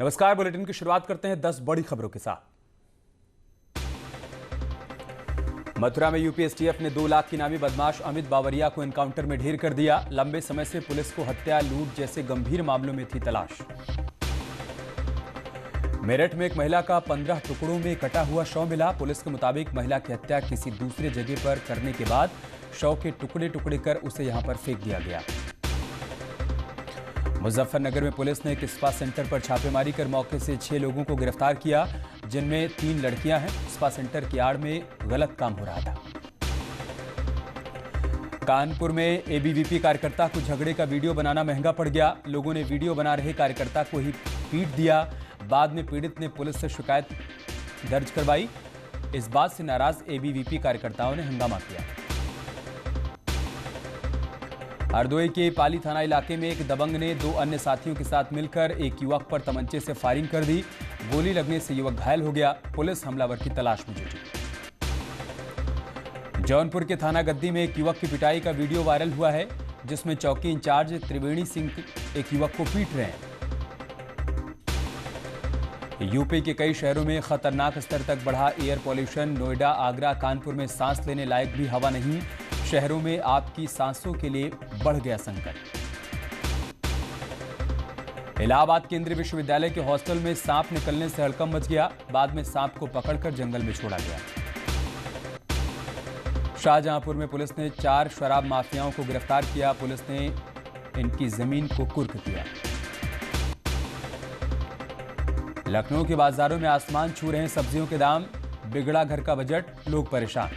नमस्कार। बुलेटिन की शुरुआत करते हैं 10 बड़ी खबरों के साथ। मथुरा में यूपीएसटीएफ ने 2 लाख इनामी बदमाश अमित बावरिया को एनकाउंटर में ढेर कर दिया। लंबे समय से पुलिस को हत्या, लूट जैसे गंभीर मामलों में थी तलाश। मेरठ में एक महिला का 15 टुकड़ों में कटा हुआ शव मिला। पुलिस के मुताबिक महिला की हत्या किसी दूसरे जगह पर करने के बाद शव के टुकड़े टुकड़े कर उसे यहां पर फेंक दिया गया। मुजफ्फरनगर में पुलिस ने एक स्पा सेंटर पर छापेमारी कर मौके से 6 लोगों को गिरफ्तार किया, जिनमें 3 लड़कियां हैं। स्पा सेंटर की आड़ में गलत काम हो रहा था। कानपुर में एबीवीपी कार्यकर्ता को झगड़े का वीडियो बनाना महंगा पड़ गया। लोगों ने वीडियो बना रहे कार्यकर्ता को ही पीट दिया। बाद में पीड़ित ने पुलिस से शिकायत दर्ज करवाई। इस बात से नाराज एबीवीपी कार्यकर्ताओं ने हंगामा किया। हरदोई के पाली थाना इलाके में एक दबंग ने 2 अन्य साथियों के साथ मिलकर एक युवक पर तमंचे से फायरिंग कर दी। गोली लगने से युवक घायल हो गया। पुलिस हमलावर की तलाश में जुटी। जौनपुर के थाना गद्दी में एक युवक की पिटाई का वीडियो वायरल हुआ है, जिसमें चौकी इंचार्ज त्रिवेणी सिंह एक युवक को पीट रहे हैं। यूपी के कई शहरों में खतरनाक स्तर तक बढ़ा एयर पॉल्यूशन। नोएडा, आगरा, कानपुर में सांस लेने लायक भी हवा नहीं। शहरों में आपकी सांसों के लिए बढ़ गया संकट। इलाहाबाद केंद्रीय विश्वविद्यालय के हॉस्टल में सांप निकलने से हड़कंप मच गया। बाद में सांप को पकड़कर जंगल में छोड़ा गया। शाहजहांपुर में पुलिस ने 4 शराब माफियाओं को गिरफ्तार किया। पुलिस ने इनकी जमीन को कुर्क किया। लखनऊ के बाजारों में आसमान छू रहे हैं सब्जियों के दाम। बिगड़ा घर का बजट, लोग परेशान।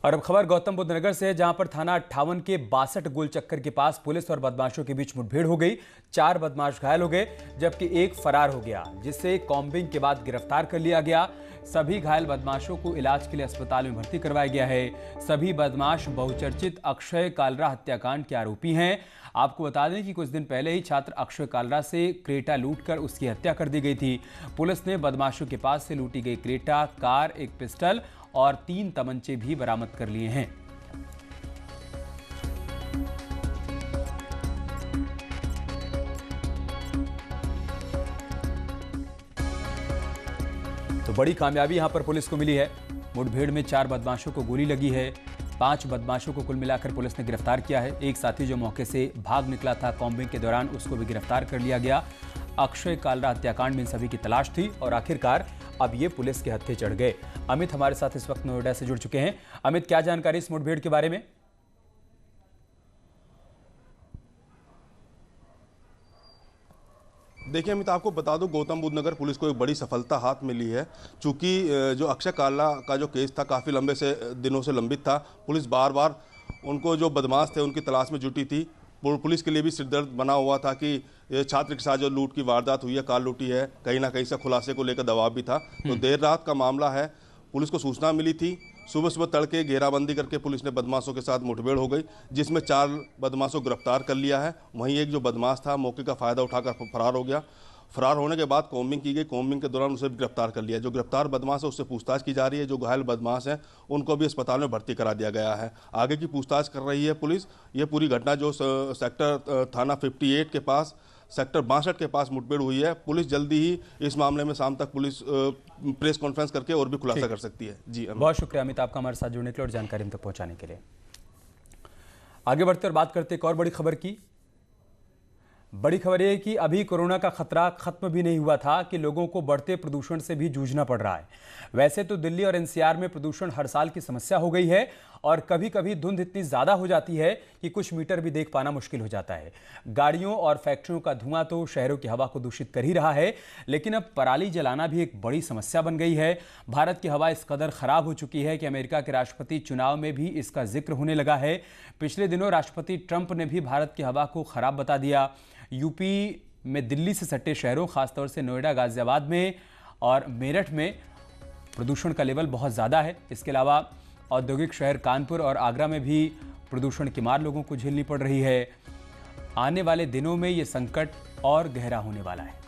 और अब खबर गौतम बुद्ध नगर से, जहां पर थाना 58 के 62 गोल चक्कर के पास पुलिस और बदमाशों के बीच मुठभेड़ हो गई। 4 बदमाश घायल हो गए, जबकि एक फरार हो गया, जिसे कॉम्बिंग के बाद गिरफ्तार कर लिया गया। सभी घायल बदमाशों को इलाज के लिए अस्पताल में भर्ती करवाया गया है। सभी बदमाश बहुचर्चित अक्षय कालरा हत्याकांड के आरोपी हैं। आपको बता दें कि कुछ दिन पहले ही छात्र अक्षय कालरा से क्रेटा लूटकर उसकी हत्या कर दी गई थी। पुलिस ने बदमाशों के पास से लूटी गई क्रेटा, कार, एक पिस्टल और 3 तमंचे भी बरामद कर लिए हैं। तो बड़ी कामयाबी यहां पर पुलिस को मिली है। मुठभेड़ में 4 बदमाशों को गोली लगी है। 5 बदमाशों को कुल मिलाकर पुलिस ने गिरफ्तार किया है। एक साथी जो मौके से भाग निकला था कॉम्बिंग के दौरान, उसको भी गिरफ्तार कर लिया गया। अक्षय कालरा हत्याकांड में इन सभी की तलाश थी और आखिरकार अब ये पुलिस के हत्थे चढ़ गए। अमित हमारे साथ इस वक्त नोएडा से जुड़ चुके हैं। अमित, क्या जानकारी इस मुठभेड़ के बारे में? देखिए अमित, आपको बता दूं, गौतम बुद्ध नगर पुलिस को एक बड़ी सफलता हाथ मिली है। चूंकि जो अक्षय कालरा का जो केस था काफ़ी लंबे से दिनों से लंबित था। पुलिस बार बार उनको, जो बदमाश थे, उनकी तलाश में जुटी थी। पुलिस के लिए भी सिरदर्द बना हुआ था कि छात्र के साथ जो लूट की वारदात हुई है, कार लूटी है, कहीं ना कहीं से खुलासे को लेकर दबाव भी था। तो देर रात का मामला है। पुलिस को सूचना मिली थी। सुबह सुबह तड़के घेराबंदी करके पुलिस ने बदमाशों के साथ मुठभेड़ हो गई, जिसमें 4 बदमाशों को गिरफ्तार कर लिया है। वहीं एक जो बदमाश था मौके का फ़ायदा उठाकर फरार हो गया। फरार होने के बाद कॉम्बिंग की गई। कॉम्बिंग के दौरान उसे भी गिरफ्तार कर लिया। जो गिरफ्तार बदमाश है उससे पूछताछ की जा रही है। जो घायल बदमाश हैं उनको भी अस्पताल में भर्ती करा दिया गया है। आगे की पूछताछ कर रही है पुलिस। ये पूरी घटना जो सेक्टर थाना 58 के पास, सेक्टर 62 के पास मुठभेड़ हुई है। पुलिस जल्दी ही इस मामले में शाम तक पुलिस प्रेस कॉन्फ्रेंस करके और भी खुलासा कर सकती है। जी बहुत शुक्रिया अमित, आपका हमारे साथ जुड़ने के लिए और जानकारी हम तक पहुंचाने के लिए। आगे बढ़ते और बात करते एक और बड़ी खबर की। बड़ी खबर यह है कि अभी कोरोना का खतरा खत्म भी नहीं हुआ था कि लोगों को बढ़ते प्रदूषण से भी जूझना पड़ रहा है। वैसे तो दिल्ली और एनसीआर में प्रदूषण हर साल की समस्या हो गई है और कभी कभी धुंध इतनी ज्यादा हो जाती है कि कुछ मीटर भी देख पाना मुश्किल हो जाता है। गाड़ियों और फैक्ट्रियों का धुआं तो शहरों की हवा को दूषित कर ही रहा है, लेकिन अब पराली जलाना भी एक बड़ी समस्या बन गई है। भारत की हवा इस कदर खराब हो चुकी है कि अमेरिका के राष्ट्रपति चुनाव में भी इसका जिक्र होने लगा है। पिछले दिनों राष्ट्रपति ट्रंप ने भी भारत की हवा को खराब बता दिया। यूपी में दिल्ली से सटे शहरों, खासतौर से नोएडा, गाजियाबाद में और मेरठ में प्रदूषण का लेवल बहुत ज़्यादा है। इसके अलावा औद्योगिक शहर कानपुर और आगरा में भी प्रदूषण की मार लोगों को झेलनी पड़ रही है। आने वाले दिनों में ये संकट और गहरा होने वाला है।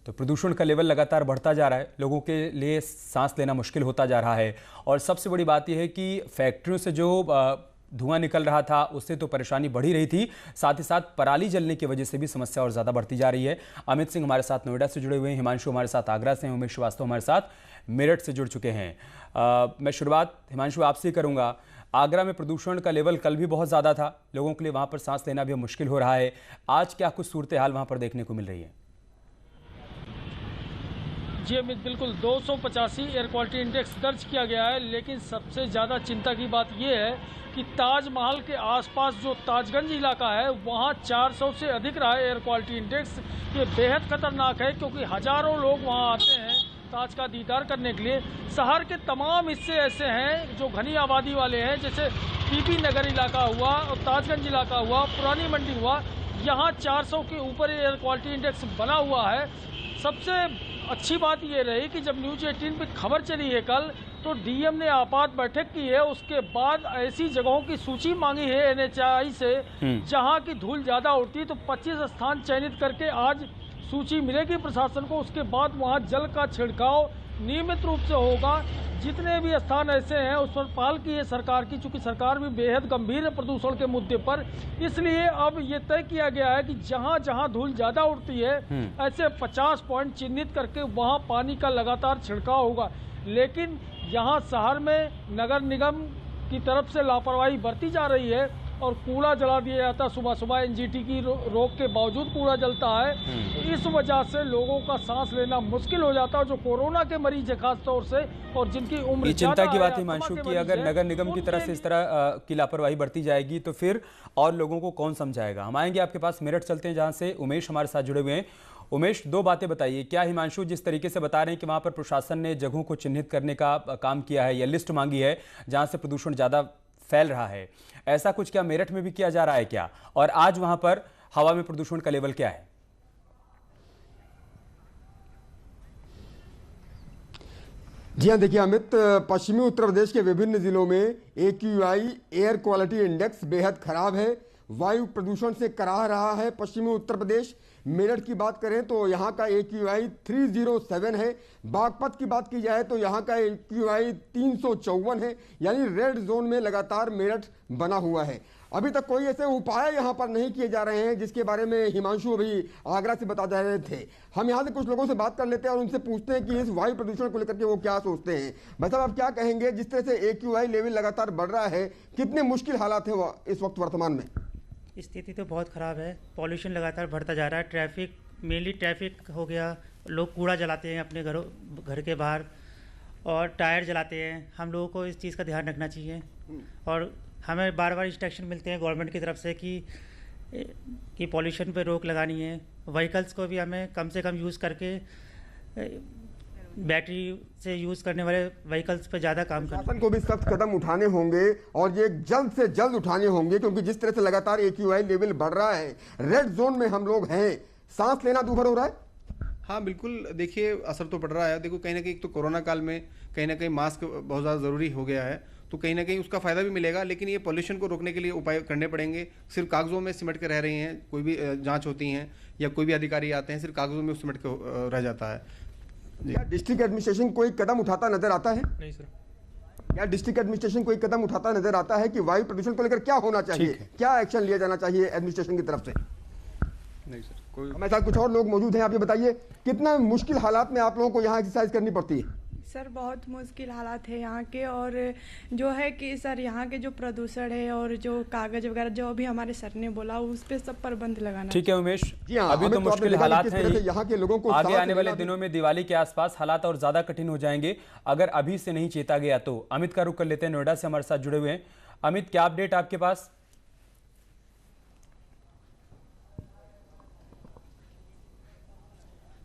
तो प्रदूषण का लेवल लगातार बढ़ता जा रहा है, लोगों के लिए सांस लेना मुश्किल होता जा रहा है। और सबसे बड़ी बात यह है कि फैक्ट्रियों से जो धुआं निकल रहा था उससे तो परेशानी बढ़ ही रही थी, साथ ही साथ पराली जलने की वजह से भी समस्या और ज़्यादा बढ़ती जा रही है। अमित सिंह हमारे साथ नोएडा से जुड़े हुए हैं, हिमांशु हमारे साथ आगरा से हैं, उमेश श्रीवास्तव हमारे साथ मेरठ से जुड़ चुके हैं। मैं शुरुआत हिमांशु आपसे करूँगा। आगरा में प्रदूषण का लेवल कल भी बहुत ज़्यादा था, लोगों के लिए वहाँ पर सांस लेना भी मुश्किल हो रहा है। आज क्या कुछ सूरत हाल वहाँ पर देखने को मिल रही है? जी अमित, बिल्कुल 285 एयर क्वालिटी इंडेक्स दर्ज किया गया है, लेकिन सबसे ज़्यादा चिंता की बात यह है कि ताजमहल के आसपास जो ताजगंज इलाका है वहाँ 400 से अधिक रहा है एयर क्वालिटी इंडेक्स। ये बेहद खतरनाक है क्योंकि हज़ारों लोग वहाँ आते हैं ताज का दीदार करने के लिए। शहर के तमाम हिस्से ऐसे हैं जो घनी आबादी वाले हैं, जैसे पीपी नगर इलाका हुआ और ताजगंज इलाका हुआ, पुरानी मंडी हुआ, यहाँ 400 के ऊपर एयर क्वालिटी इंडेक्स बना हुआ है। सबसे अच्छी बात ये रही कि जब न्यूज़ 18 पे खबर चली है कल, तो डीएम ने आपात बैठक की है। उसके बाद ऐसी जगहों की सूची मांगी है एनएचआई से जहां की धूल ज़्यादा उड़ती है, तो 25 स्थान चयनित करके आज सूची मिलेगी प्रशासन को। उसके बाद वहां जल का छिड़काव नियमित रूप से होगा। जितने भी स्थान ऐसे हैं उस पर पहल की है सरकार की, चूँकि सरकार भी बेहद गंभीर है प्रदूषण के मुद्दे पर। इसलिए अब ये तय किया गया है कि जहां जहां धूल ज़्यादा उड़ती है ऐसे 50 पॉइंट चिन्हित करके वहां पानी का लगातार छिड़काव होगा। लेकिन यहाँ शहर में नगर निगम की तरफ से लापरवाही बरती जा रही है और कूड़ा जला दिया जाता है। सुबह सुबह एनजीटी की रोक के बावजूद कूड़ा जलता है। इस वजह से लोगों का सांस लेना मुश्किल हो जाता है, जो कोरोना के मरीज है खास तौर से, और जिनकी उम्र ये चिंता की बात है हिमांशु कि अगर नगर निगम की तरफ से इस तरह की लापरवाही बरती जाएगी तो फिर और लोगों को कौन समझाएगा। हम आएंगे आपके पास, मेरठ चलते हैं जहां से उमेश हमारे साथ जुड़े हुए हैं। उमेश, दो बातें बताइए। क्या हिमांशु जिस तरीके से बता रहे हैं कि वहां पर प्रशासन ने जगहों को चिन्हित करने का काम किया है या लिस्ट मांगी है जहां से प्रदूषण ज़्यादा फैल रहा है, ऐसा कुछ क्या मेरठ में भी किया जा रहा है क्या? और आज वहां पर हवा में प्रदूषण का लेवल क्या है? जी हाँ, देखिए अमित, पश्चिमी उत्तर प्रदेश के विभिन्न जिलों में AQI एयर क्वालिटी इंडेक्स बेहद खराब है। वायु प्रदूषण से कराह रहा है पश्चिमी उत्तर प्रदेश। मेरठ की बात करें तो यहाँ का AQI 307 है। बागपत की बात की जाए तो यहाँ का AQI 354 है, यानी रेड जोन में लगातार मेरठ बना हुआ है। अभी तक कोई ऐसे उपाय यहाँ पर नहीं किए जा रहे हैं जिसके बारे में हिमांशु अभी आगरा से बता रहे थे। हम यहाँ से कुछ लोगों से बात कर लेते हैं और उनसे पूछते हैं कि इस वायु प्रदूषण को लेकर के वो क्या सोचते हैं। भाई साहब, आप क्या कहेंगे? जिस तरह से AQI लेवल लगातार बढ़ रहा है, कितने मुश्किल हालात हैं इस वक्त वर्तमान में? स्थिति तो बहुत ख़राब है। पॉल्यूशन लगातार बढ़ता जा रहा है। ट्रैफिक, मेनली ट्रैफिक हो गया। लोग कूड़ा जलाते हैं अपने घर के बाहर और टायर जलाते हैं। हम लोगों को इस चीज़ का ध्यान रखना चाहिए और हमें बार बार इंस्ट्रक्शन मिलते हैं गवर्नमेंट की तरफ से कि पॉल्यूशन पे रोक लगानी है। व्हीकल्स को भी हमें कम से कम यूज़ करके बैटरी से यूज़ करने वाले व्हीकल्स पे ज़्यादा काम करना। शासन को भी सख्त कदम उठाने होंगे और ये जल्द से जल्द उठाने होंगे, क्योंकि जिस तरह से लगातार AQI लेवल बढ़ रहा है, रेड जोन में हम लोग हैं, सांस लेना दूभर हो रहा है। हाँ बिल्कुल, देखिए असर तो पड़ रहा है। देखो कहीं ना कहीं तो कोरोना काल में कहीं ना कहीं मास्क बहुत ज़्यादा ज़रूरी हो गया है, तो कहीं ना कहीं उसका फ़ायदा भी मिलेगा। लेकिन ये पॉल्यूशन को रोकने के लिए उपाय करने पड़ेंगे। सिर्फ कागजों में सिमट के रह रही हैं, कोई भी जांच होती हैं या कोई भी अधिकारी आते हैं, सिर्फ कागजों में सिमट के रह जाता है। क्या डिस्ट्रिक्ट एडमिनिस्ट्रेशन कोई कदम उठाता नजर आता है? नहीं सर। क्या डिस्ट्रिक्ट एडमिनिस्ट्रेशन कोई कदम उठाता नजर आता है कि वायु प्रदूषण को लेकर क्या होना चाहिए, क्या एक्शन लिया जाना चाहिए एडमिनिस्ट्रेशन की तरफ से? नहीं सर, कोई। हमारे साथ कुछ और लोग मौजूद हैं, आप ये बताइए कितना मुश्किल हालात में आप लोगों को यहाँ एक्सरसाइज करनी पड़ती है? सर बहुत मुश्किल हालात है यहाँ के, और जो है कि सर यहाँ के जो प्रदूषण है और जो कागज वगैरह जो अभी हमारे सर ने बोला उस पर सब पर बंद लगाना। ठीक है उमेश, जी हाँ, अभी तो मुश्किल हालात हैं। यहाँ के लोगों को आगे आने वाले दिनों में दिवाली के आसपास हालात और ज्यादा कठिन हो जाएंगे अगर अभी से नहीं चेता गया तो। अमित का रुख कर लेते हैं, नोएडा से हमारे साथ जुड़े हुए हैं। अमित, क्या अपडेट आपके पास?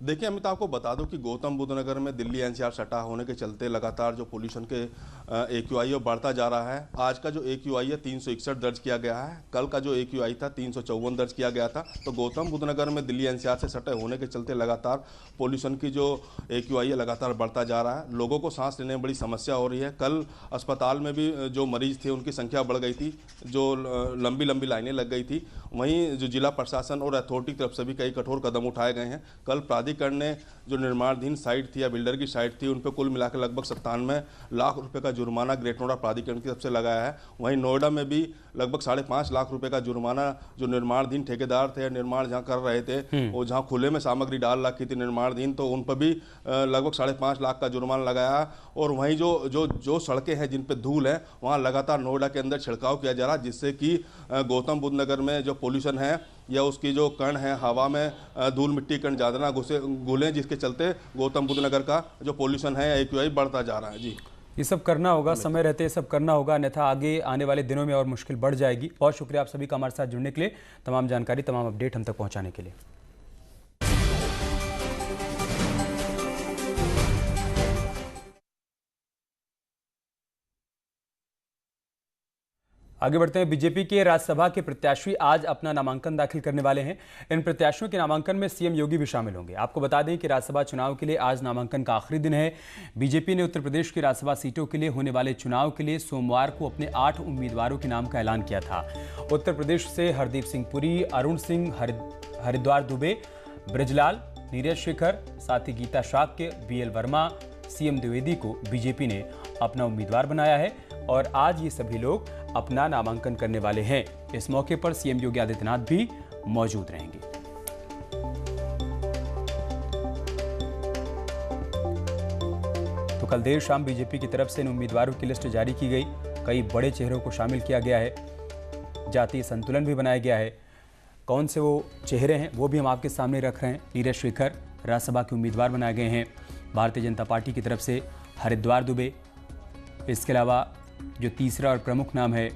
देखिए अमित, आपको बता दूं कि गौतम बुद्ध नगर में दिल्ली NCR सटा होने के चलते लगातार जो पोल्यूशन के AQI बढ़ता जा रहा है। आज का जो AQI है 361 दर्ज किया गया है। कल का जो AQI था 354 दर्ज किया गया था। तो गौतम बुद्ध नगर में दिल्ली NCR से सटे होने के चलते लगातार पोल्यूशन की जो AQI है लगातार बढ़ता जा रहा है। लोगों को सांस लेने में बड़ी समस्या हो रही है। कल अस्पताल में भी जो मरीज थे उनकी संख्या बढ़ गई थी, जो लंबी लंबी लाइनें लग गई थी। वहीं जो जिला प्रशासन और अथॉरिटी की तरफ से भी कई कठोर कदम उठाए गए हैं। कल प्राधिकरण ने जो निर्माणाधीन साइट थी या बिल्डर की साइट थी उन पर कुल मिलाकर लगभग 97 लाख रुपए का जुर्माना ग्रेटर नोएडा प्राधिकरण की तरफ से लगाया है। वहीं नोएडा में भी लगभग 5.5 लाख रुपए का जुर्माना जो निर्माणाधीन ठेकेदार थे, निर्माण जहां कर रहे थे वो जहां खुले में सामग्री डाल रखी थी निर्माणाधीन, तो उन पर भी लगभग 5.5 लाख का जुर्माना लगाया। और वहीं जो सड़कें हैं जिन पे धूल है वहां लगातार नोएडा के अंदर छिड़काव किया जा रहा है, जिससे कि गौतम बुद्ध नगर में जो पोल्यूशन है या उसकी जो कण है हवा में धूल मिट्टी कण ज़्यादा ना घुलें, जिसके चलते गौतम बुद्ध नगर का जो पोल्यूशन है AQI बढ़ता जा रहा है। जी, ये सब करना होगा, समय रहते ये सब करना होगा, अन्यथा आगे आने वाले दिनों में और मुश्किल बढ़ जाएगी। बहुत शुक्रिया आप सभी का हमारे साथ जुड़ने के लिए, तमाम जानकारी, तमाम अपडेट हम तक पहुंचाने के लिए। आगे बढ़ते हैं। बीजेपी के राज्यसभा के प्रत्याशी आज अपना नामांकन दाखिल करने वाले हैं। इन प्रत्याशियों के नामांकन में सीएम योगी भी शामिल होंगे। आपको बता दें कि राज्यसभा चुनाव के लिए आज नामांकन का आखिरी दिन है। बीजेपी ने उत्तर प्रदेश की राज्यसभा सीटों के लिए होने वाले चुनाव के लिए सोमवार को अपने 8 उम्मीदवारों के नाम का ऐलान किया था। उत्तर प्रदेश से हरदीप सिंह पुरी, अरुण सिंह, हरिद्वार दुबे, ब्रजलाल, नीरज शेखर, साथ ही गीता शाक्य, BL वर्मा, CM द्विवेदी को बीजेपी ने अपना उम्मीदवार बनाया है और आज ये सभी लोग अपना नामांकन करने वाले हैं। इस मौके पर CM योगी आदित्यनाथ भी मौजूद रहेंगे। तो कल देर शाम बीजेपी की तरफ से इन उम्मीदवारों की लिस्ट जारी की गई। कई बड़े चेहरों को शामिल किया गया है, जातीय संतुलन भी बनाया गया है। कौन से वो चेहरे हैं वो भी हम आपके सामने रख रहे हैं। नीरज शेखर राज्यसभा के उम्मीदवार बनाए गए हैं भारतीय जनता पार्टी की तरफ से, हरिद्वार दुबे। इसके अलावा जो तीसरा और प्रमुख नाम है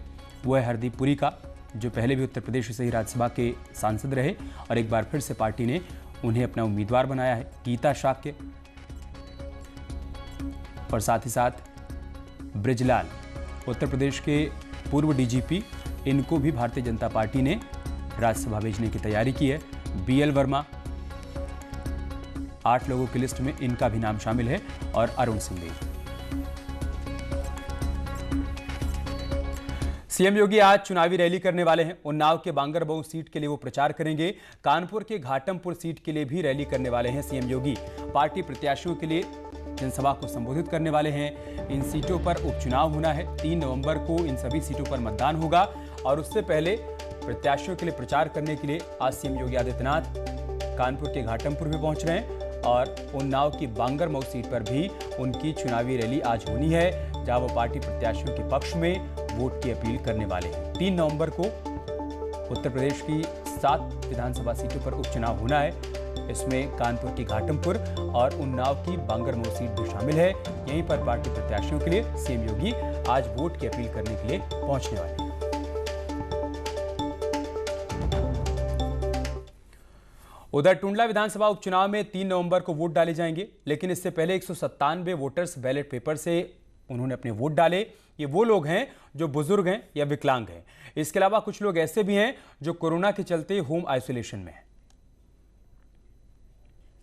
वो है हरदीप पुरी का, जो पहले भी उत्तर प्रदेश से ही राज्यसभा के सांसद रहे और एक बार फिर से पार्टी ने उन्हें अपना उम्मीदवार बनाया है। गीता शाक्य और साथ ही साथ ब्रजलाल, उत्तर प्रदेश के पूर्व DGP, इनको भी भारतीय जनता पार्टी ने राज्यसभा भेजने की तैयारी की है। BL वर्मा, 8 लोगों की लिस्ट में इनका भी नाम शामिल है और अरुण सिंह भी। CM योगी आज चुनावी रैली करने वाले हैं। उन्नाव के बांगरमऊ सीट के लिए वो प्रचार करेंगे। कानपुर के घाटमपुर सीट के लिए भी रैली करने वाले हैं CM योगी। पार्टी प्रत्याशियों के लिए जनसभा को संबोधित करने वाले हैं। इन सीटों पर उपचुनाव होना है। 3 नवंबर को इन सभी सीटों पर मतदान होगा और उससे पहले प्रत्याशियों के लिए प्रचार करने के लिए आज CM योगी आदित्यनाथ कानपुर के घाटमपुर में पहुंच रहे हैं और उन्नाव की बांगरमऊ सीट पर भी उनकी चुनावी रैली आज होनी है, जहां वो पार्टी प्रत्याशियों के पक्ष में वोट की अपील करने वाले हैं। 3 नवंबर को उत्तर प्रदेश की 7 विधानसभा सीटों पर उपचुनाव होना है। इसमें कानपुर की घाटमपुर और उन्नाव की बांगरमऊ सीट भी शामिल है। यहीं पर पार्टी प्रत्याशियों के लिए CM योगी आज वोट की अपील करने के लिए पहुंचने वाले हैं। उधर टुंडला विधानसभा उपचुनाव में 3 नवंबर को वोट डाले जाएंगे, लेकिन इससे पहले 197 वोटर्स बैलेट पेपर से उन्होंने अपने वोट डाले। ये वो लोग हैं जो बुजुर्ग हैं या विकलांग हैं। इसके अलावा कुछ लोग ऐसे भी हैं जो कोरोना के चलते होम आइसोलेशन में हैं।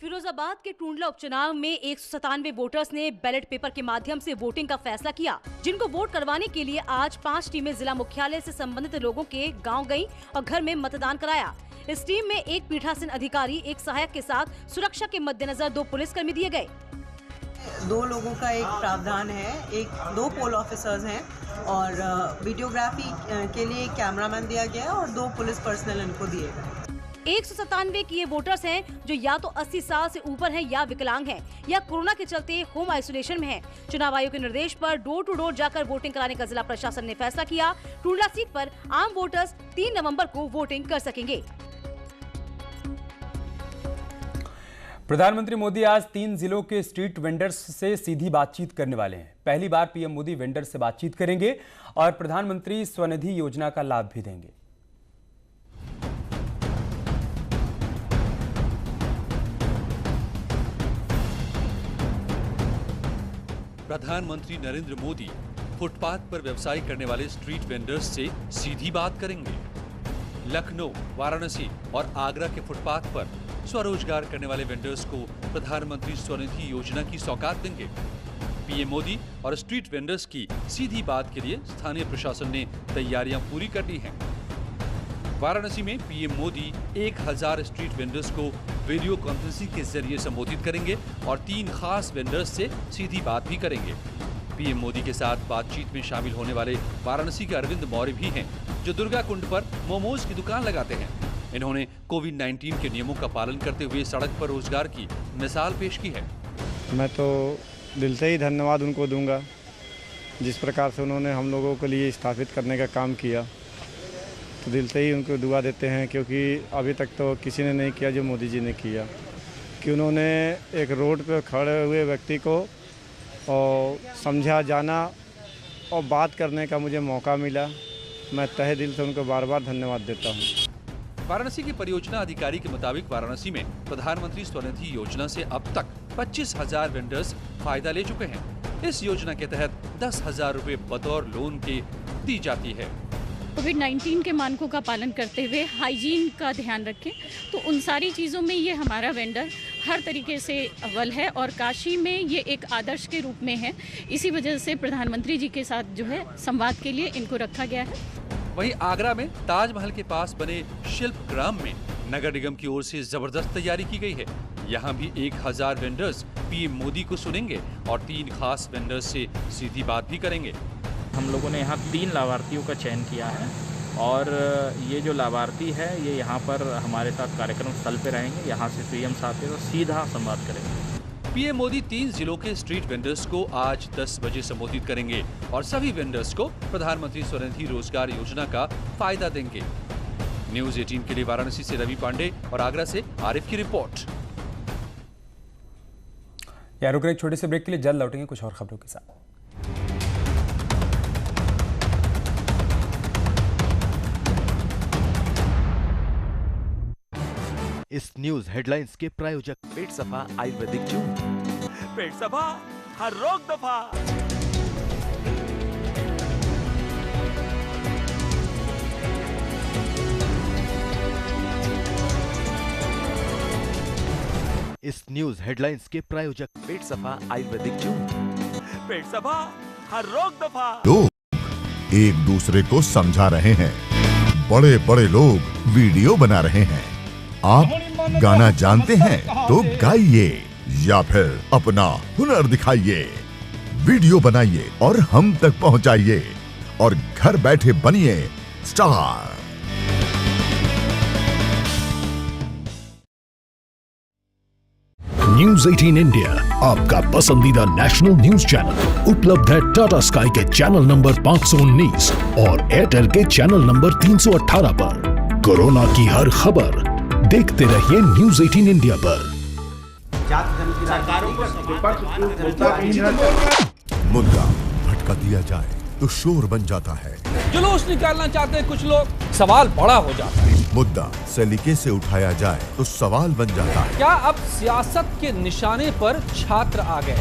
फिरोजाबाद के टुंडला उपचुनाव में 197 वोटर्स ने बैलेट पेपर के माध्यम से वोटिंग का फैसला किया, जिनको वोट करवाने के लिए आज 5 टीमें जिला मुख्यालय से संबंधित लोगों के गांव गईं और घर में मतदान कराया। इस टीम में एक पीठासीन अधिकारी, एक सहायक के साथ सुरक्षा के मद्देनजर 2 पुलिसकर्मी दिए गए। 2 लोगों का एक प्रावधान है, 2 पोल ऑफिसर्स हैं और वीडियोग्राफी के लिए एक कैमरामैन दिया गया है और 2 पुलिस पर्सनल इनको दिए गए। 197 की ये वोटर्स हैं जो या तो 80 साल से ऊपर हैं या विकलांग हैं या कोरोना के चलते होम आइसोलेशन में हैं। चुनाव आयोग के निर्देश पर डोर टू डोर जाकर वोटिंग कराने का जिला प्रशासन ने फैसला किया। टुंडला सीट पर आम वोटर्स 3 नवंबर को वोटिंग कर सकेंगे। प्रधानमंत्री मोदी आज 3 जिलों के स्ट्रीट वेंडर्स से सीधी बातचीत करने वाले हैं। पहली बार पीएम मोदी वेंडर से बातचीत करेंगे और प्रधानमंत्री स्वनिधि योजना का लाभ भी देंगे। प्रधानमंत्री नरेंद्र मोदी फुटपाथ पर व्यवसाय करने वाले स्ट्रीट वेंडर्स से सीधी बात करेंगे। लखनऊ, वाराणसी और आगरा के फुटपाथ पर स्वरोजगार करने वाले वेंडर्स को प्रधानमंत्री स्वनिधि योजना की सौगात देंगे। पीएम मोदी और स्ट्रीट वेंडर्स की सीधी बात के लिए स्थानीय प्रशासन ने तैयारियां पूरी कर ली हैं। वाराणसी में पीएम मोदी 1000 स्ट्रीट वेंडर्स को वीडियो कॉन्फ्रेंसिंग के जरिए संबोधित करेंगे और 3 खास वेंडर्स से सीधी बात भी करेंगे। पीएम मोदी के साथ बातचीत में शामिल होने वाले वाराणसी के अरविंद मौर्य भी हैं, जो दुर्गा कुंड पर मोमोज की दुकान लगाते हैं। इन्होंने कोविड-19 के नियमों का पालन करते हुए सड़क पर रोजगार की मिसाल पेश की है। मैं तो दिल से ही धन्यवाद उनको दूंगा, जिस प्रकार से उन्होंने हम लोगों के लिए स्थापित करने का काम किया, तो दिल से ही उनको दुआ देते हैं, क्योंकि अभी तक तो किसी ने नहीं किया जो मोदी जी ने किया, कि उन्होंने एक रोड पर खड़े हुए व्यक्ति को और समझा जाना और बात करने का मुझे मौका मिला। मैं तहे दिल से उनको बार बार धन्यवाद देता हूँ। वाराणसी के परियोजना अधिकारी के मुताबिक वाराणसी में प्रधानमंत्री स्वनिधि योजना से अब तक 25,000 वेंडर्स फायदा ले चुके हैं। इस योजना के तहत 10,000 रुपए बतौर लोन के दी जाती है। कोविड-19 के मानकों का पालन करते हुए हाइजीन का ध्यान रखें, तो उन सारी चीज़ों में ये हमारा वेंडर हर तरीके से अव्वल है और काशी में ये एक आदर्श के रूप में है। इसी वजह से प्रधानमंत्री जी के साथ जो है संवाद के लिए इनको रखा गया है। वहीं आगरा में ताजमहल के पास बने शिल्प ग्राम में नगर निगम की ओर से जबरदस्त तैयारी की गई है। यहाँ भी 1000 वेंडर्स पीएम मोदी को सुनेंगे और 3 खास वेंडर्स से सीधी बात भी करेंगे। हम लोगों ने यहाँ 3 लाभार्थियों का चयन किया है और ये जो लाभार्थी है ये यहाँ पर हमारे साथ कार्यक्रम स्थल पे रहेंगे। यहाँ से पीएम साहब से सीधा संवाद करेंगे। पीएम मोदी 3 जिलों के स्ट्रीट वेंडर्स को आज 10 बजे संबोधित करेंगे और सभी वेंडर्स को प्रधानमंत्री स्वनिधि रोजगार योजना का फायदा देंगे। न्यूज़ 18 के लिए वाराणसी से रवि पांडे और आगरा से आरिफ की रिपोर्ट। यार रुक रहे एक छोटे से ब्रेक के लिए, जल्द लौटेंगे कुछ और खबरों के साथ। इस न्यूज हेडलाइंस के प्रायोजक पेट सफा आयुर्वेदिक जून। पेट सफा हर रोग दफा। इस न्यूज हेडलाइंस के प्रायोजक पेट सफा आयुर्वेदिक जून। पेट सफा हर रोग दफा। लोग एक दूसरे को समझा रहे हैं, बड़े बड़े लोग वीडियो बना रहे हैं। आप गाना जानते हैं तो गाइए या फिर अपना हुनर दिखाइए, वीडियो बनाइए और हम तक पहुंचाइए और घर बैठे बनिए स्टार। न्यूज़ 18 इंडिया आपका पसंदीदा नेशनल न्यूज चैनल उपलब्ध है टाटा स्काई के चैनल नंबर 519 और एयरटेल के चैनल नंबर 318 पर। कोरोना की हर खबर देखते रहिए न्यूज़ 18 इंडिया पर। मुद्दा भटका दिया जाए तो शोर बन जाता है। जुलूस निकालना चाहते हैं कुछ लोग, सवाल बड़ा हो जाता है। मुद्दा सलीके से उठाया जाए तो सवाल बन जाता है। क्या अब सियासत के निशाने पर छात्र आ गए?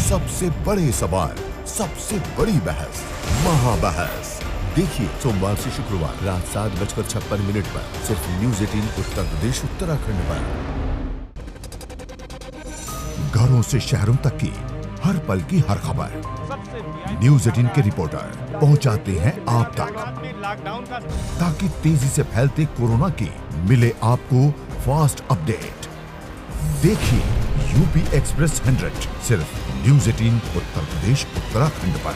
सबसे बड़े सवाल, सबसे बड़ी बहस, महाबहस देखिए सोमवार से शुक्रवार रात 7:56 पर सिर्फ न्यूज़ 18 उत्तर प्रदेश उत्तराखंड पर। घरों से शहरों तक की हर पल की हर खबर न्यूज़ 18 के रिपोर्टर पहुंचाते हैं आप तक, ताकि तेजी से फैलते कोरोना की मिले आपको फास्ट अपडेट। देखिए यूपी एक्सप्रेस 100 सिर्फ न्यूज़ 18 उत्तर प्रदेश उत्तराखंड पर।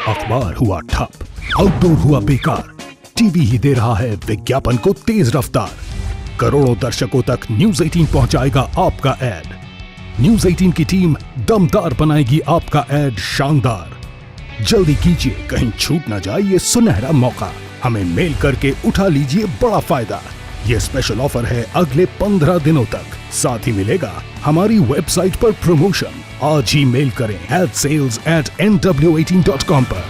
अखबार हुआ ठप, आउटडोर हुआ बेकार, टीवी ही दे रहा है विज्ञापन को तेज रफ्तार। करोड़ों दर्शकों तक न्यूज़ 18 पहुंचाएगा आपका ऐड। न्यूज़ 18 की टीम दमदार बनाएगी आपका ऐड शानदार। जल्दी कीजिए, कहीं छूट ना जाए ये सुनहरा मौका। हमें मेल करके उठा लीजिए बड़ा फायदा। ये स्पेशल ऑफर है अगले 15 दिनों तक। साथ ही मिलेगा हमारी वेबसाइट पर प्रमोशन। आज ही मेल करें adsales@nw18.com पर।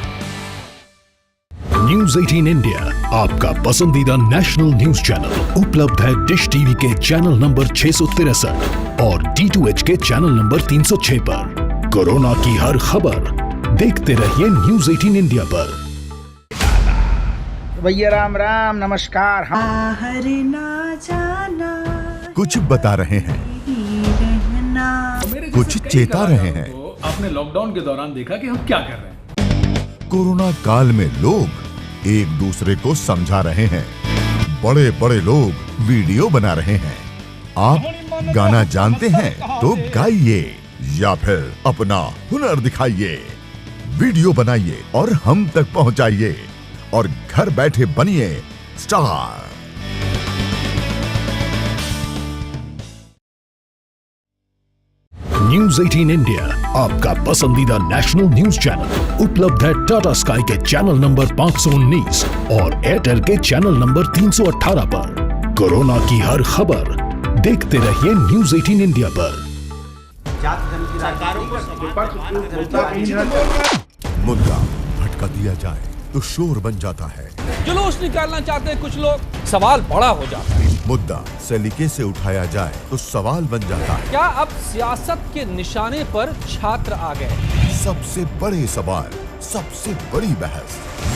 न्यूज़ 18 इंडिया आपका पसंदीदा नेशनल न्यूज चैनल उपलब्ध है डिश टीवी के चैनल नंबर 663 और D2H के चैनल नंबर 306 पर। कोरोना की हर खबर देखते रहिए न्यूज़ 18 इंडिया पर। भैया राम राम, नमस्कार। बाहर ना जाना, कुछ बता रहे हैं, कुछ चेता रहे हैं। तो आपने लॉकडाउन के दौरान देखा कि हम क्या कर रहे हैं। कोरोना काल में लोग एक दूसरे को समझा रहे हैं, बड़े बड़े लोग वीडियो बना रहे हैं। आप गाना जानते हैं तो गाइए या फिर अपना हुनर दिखाइए, वीडियो बनाइए और हम तक पहुंचाइए और घर बैठे बनिए स्टार। न्यूज़ 18 इंडिया आपका पसंदीदा नेशनल न्यूज चैनल उपलब्ध है टाटा स्काई के चैनल नंबर 519 और एयरटेल के चैनल नंबर 318 पर। कोरोना की हर खबर देखते रहिए न्यूज़ 18 इंडिया पर। मुद्दा भटका दिया जाए तो शोर बन जाता है, जुलूस निकालना चाहते हैं कुछ लोग, सवाल बड़ा हो जाता है। मुद्दा सलीके से उठाया जाए तो सवाल बन जाता है। क्या अब सियासत के निशाने पर छात्र आ गए? सबसे बड़े सवाल, सबसे बड़ी बहस,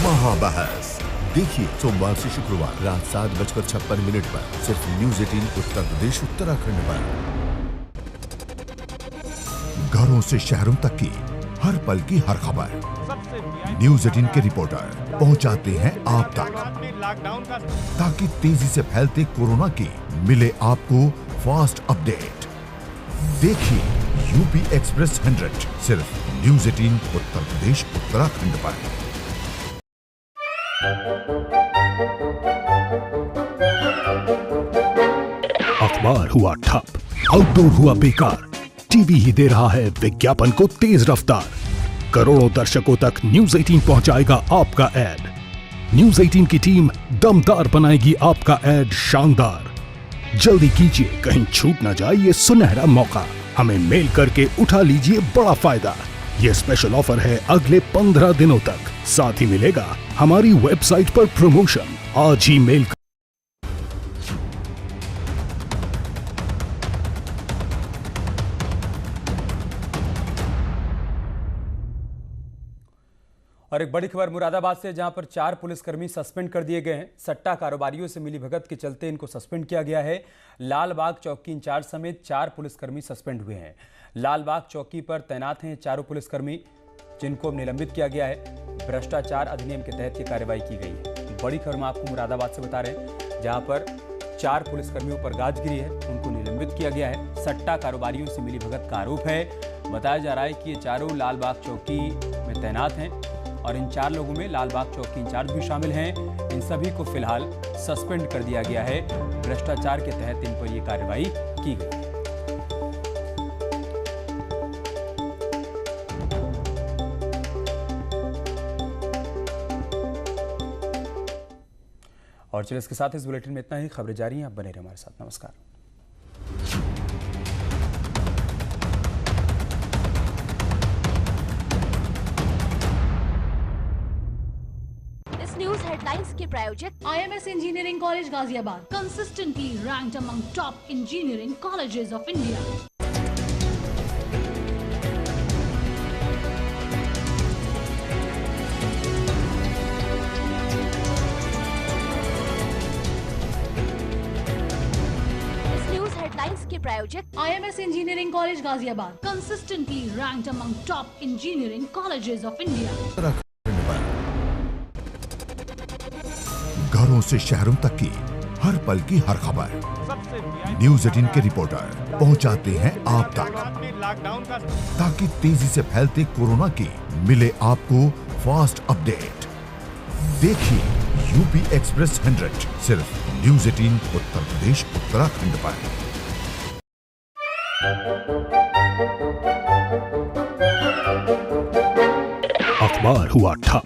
महाबहस देखिए सोमवार से शुक्रवार रात 7:56 पर सिर्फ न्यूज़ 18 उत्तर प्रदेश उत्तराखंड पर। घरों से शहरों तक की हर पल की हर खबर न्यूज़ 18 के रिपोर्टर पहुंचाते हैं आप तक, ताकि तेजी से फैलते कोरोना की मिले आपको फास्ट अपडेट। देखिए यूपी एक्सप्रेस 100 सिर्फ न्यूज़ 18 उत्तर प्रदेश उत्तराखंड पर। अखबार हुआ ठप, आउटडोर हुआ बेकार, टीवी ही दे रहा है विज्ञापन को तेज रफ्तार। करोड़ों दर्शकों तक न्यूज़ 18 पहुंचाएगा आपका ऐड। न्यूज़ 18 की टीम दमदार बनाएगी आपका ऐड शानदार। जल्दी कीजिए, कहीं छूट ना जाए ये सुनहरा मौका। हमें मेल करके उठा लीजिए बड़ा फायदा। ये स्पेशल ऑफर है अगले 15 दिनों तक। साथ ही मिलेगा हमारी वेबसाइट पर प्रमोशन। आज ही मेल और एक बड़ी खबर मुरादाबाद से, जहां पर 4 पुलिसकर्मी सस्पेंड कर दिए गए हैं। सट्टा कारोबारियों से मिली भगत के चलते इनको सस्पेंड किया गया है। लालबाग चौकी इंचार्ज समेत 4 पुलिसकर्मी सस्पेंड हुए हैं। लालबाग चौकी पर तैनात हैं चारों पुलिसकर्मी, जिनको निलंबित किया गया है। भ्रष्टाचार अधिनियम के तहत ये कार्रवाई की गई है। बड़ी खबर हम आपको मुरादाबाद से बता रहे हैं, जहाँ पर 4 पुलिसकर्मियों पर गाज गिरी है, उनको निलंबित किया गया है। सट्टा कारोबारियों से मिली भगत का आरोप है। बताया जा रहा है कि ये चारों लालबाग चौकी में तैनात हैं और इन 4 लोगों में लालबाग चौकी इंचार्ज भी शामिल हैं। इन सभी को फिलहाल सस्पेंड कर दिया गया है। भ्रष्टाचार के तहत इन पर यह कार्रवाई की गई। और चलिए इसके साथ इस बुलेटिन में इतना ही। खबरें जारी हैं, आप बने रहिए हमारे साथ। नमस्कार। न्यूज हेडलाइंस के प्रायोजक IMS engineering college Ghaziabad, consistently ranked among top engineering colleges of India. News headlines के प्रायोजक IMS engineering college Ghaziabad, consistently ranked among top engineering colleges of India. घरों से शहरों तक की हर पल की हर खबर न्यूज़ 18 के रिपोर्टर पहुंचाते हैं आप तक, ताकि तेजी से फैलते कोरोना की मिले आपको फास्ट अपडेट। देखिए यूपी एक्सप्रेस 100 सिर्फ न्यूज़ 18 उत्तर प्रदेश उत्तराखंड पर। अखबार हुआ ठप,